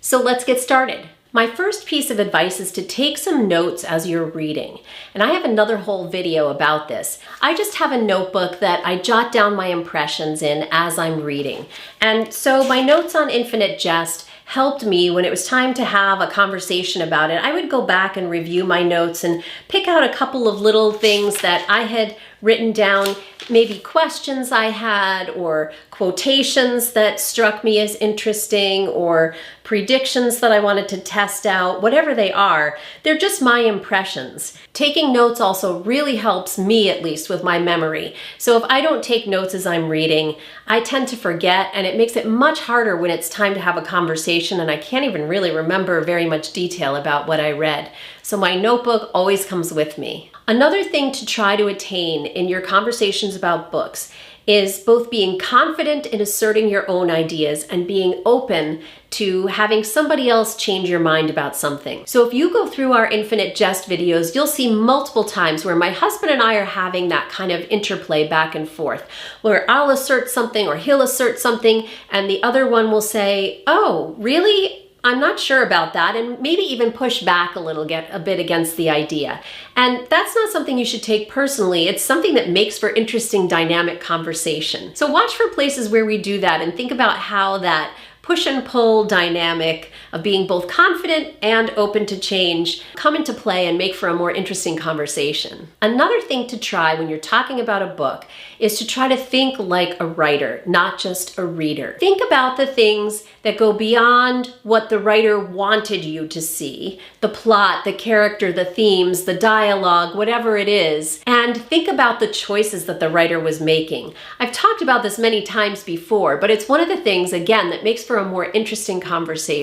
So let's get started. My first piece of advice is to take some notes as you're reading. And I have another whole video about this. I just have a notebook that I jot down my impressions in as I'm reading. And so my notes on Infinite Jest helped me when it was time to have a conversation about it. I would go back and review my notes and pick out a couple of little things that I had written down, maybe questions I had or quotations that struck me as interesting or predictions that I wanted to test out, whatever they are. They're just my impressions. Taking notes also really helps me, at least, with my memory. So if I don't take notes as I'm reading, I tend to forget, and it makes it much harder when it's time to have a conversation and I can't even really remember very much detail about what I read. So my notebook always comes with me. Another thing to try to attain in your conversations about books is both being confident in asserting your own ideas and being open to having somebody else change your mind about something. So if you go through our Infinite Jest videos, you'll see multiple times where my husband and I are having that kind of interplay back and forth, where I'll assert something or he'll assert something and the other one will say, "Oh, really? I'm not sure about that," and maybe even push back a bit against the idea. And that's not something you should take personally. It's something that makes for interesting dynamic conversation. So watch for places where we do that and think about how that push and pull dynamic of being both confident and open to change come into play and make for a more interesting conversation. Another thing to try when you're talking about a book is to try to think like a writer, not just a reader. Think about the things that go beyond what the writer wanted you to see, the plot, the character, the themes, the dialogue, whatever it is, and think about the choices that the writer was making. I've talked about this many times before, but it's one of the things, again, that makes for a more interesting conversation.